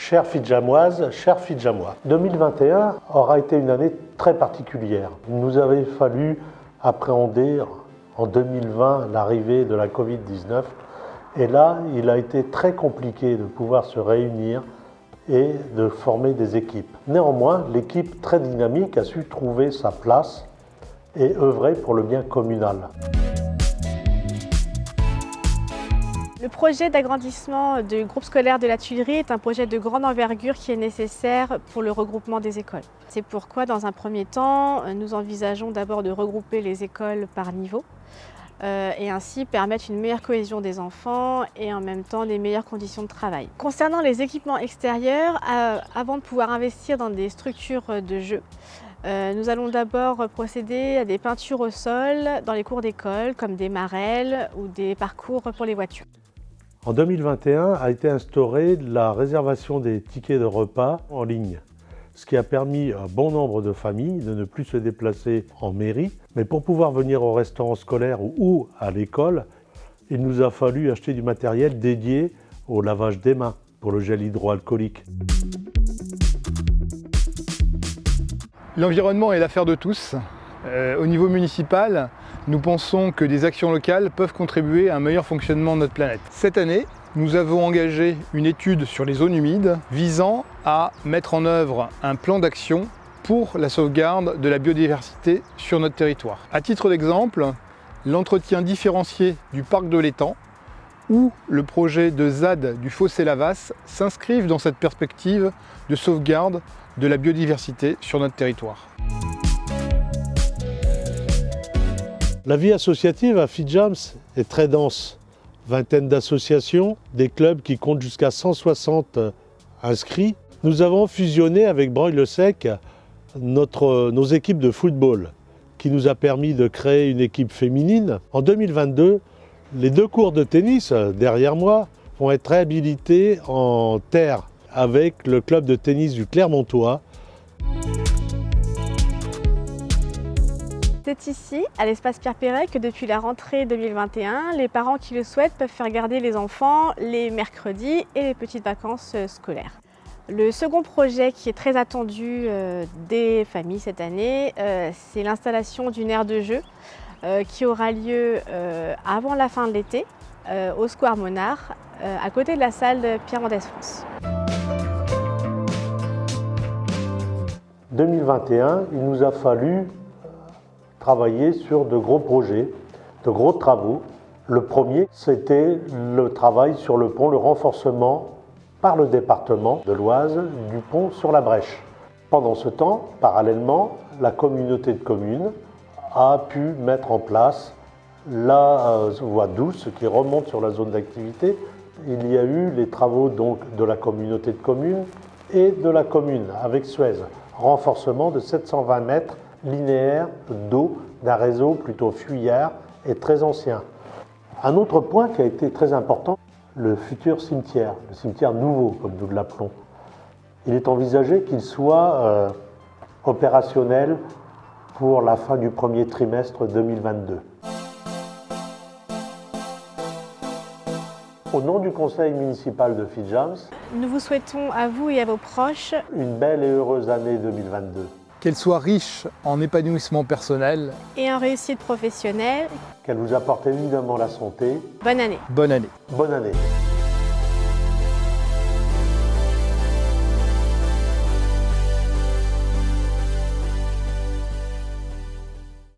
Chères Fidjamoises, chers Fidjamois, 2021 aura été une année très particulière. Il nous avait fallu appréhender en 2020 l'arrivée de la Covid-19 et là, il a été très compliqué de pouvoir se réunir et de former des équipes. Néanmoins, l'équipe très dynamique a su trouver sa place et œuvrer pour le bien communal. Le projet d'agrandissement du groupe scolaire de la Tuilerie est un projet de grande envergure qui est nécessaire pour le regroupement des écoles. C'est pourquoi, dans un premier temps, nous envisageons d'abord de regrouper les écoles par niveau et ainsi permettre une meilleure cohésion des enfants et en même temps des meilleures conditions de travail. Concernant les équipements extérieurs, avant de pouvoir investir dans des structures de jeu, nous allons d'abord procéder à des peintures au sol dans les cours d'école, comme des marelles ou des parcours pour les voitures. En 2021 a été instaurée la réservation des tickets de repas en ligne, ce qui a permis à bon nombre de familles de ne plus se déplacer en mairie. Mais pour pouvoir venir au restaurant scolaire ou à l'école, il nous a fallu acheter du matériel dédié au lavage des mains pour le gel hydroalcoolique. L'environnement est l'affaire de tous. Au niveau municipal, nous pensons que des actions locales peuvent contribuer à un meilleur fonctionnement de notre planète. Cette année, nous avons engagé une étude sur les zones humides visant à mettre en œuvre un plan d'action pour la sauvegarde de la biodiversité sur notre territoire. À titre d'exemple, l'entretien différencié du parc de l'étang ou le projet de ZAD du Fossé Lavas s'inscrivent dans cette perspective de sauvegarde de la biodiversité sur notre territoire. La vie associative à Fidjams est très dense. Vingtaine d'associations, des clubs qui comptent jusqu'à 160 inscrits. Nous avons fusionné avec Broglie-le-Sec nos équipes de football, qui nous a permis de créer une équipe féminine. En 2022, les 2 cours de tennis derrière moi vont être réhabilités en terre avec le club de tennis du Clermontois. C'est ici, à l'espace Pierre Perret, que depuis la rentrée 2021, les parents qui le souhaitent peuvent faire garder les enfants les mercredis et les petites vacances scolaires. Le second projet qui est très attendu des familles cette année, c'est l'installation d'une aire de jeu qui aura lieu avant la fin de l'été au Square Monard, à côté de la salle de Pierre Mendès France. 2021, il nous a fallu travailler sur de gros projets, de gros travaux. Le premier, c'était le travail sur le pont, le renforcement par le département de l'Oise du pont sur la Brèche. Pendant ce temps, parallèlement, la communauté de communes a pu mettre en place la voie douce qui remonte sur la zone d'activité. Il y a eu les travaux donc de la communauté de communes et de la commune avec Suez. Renforcement de 720 mètres linéaire d'eau d'un réseau plutôt fuyard et très ancien. Un autre point qui a été très important, le futur cimetière, le cimetière nouveau comme nous l'appelons. Il est envisagé qu'il soit opérationnel pour la fin du premier trimestre 2022. Au nom du conseil municipal de Fidjams, nous vous souhaitons à vous et à vos proches une belle et heureuse année 2022. Qu'elle soit riche en épanouissement personnel et en réussite professionnelle. Qu'elle vous apporte évidemment la santé. Bonne année. Bonne année. Bonne année.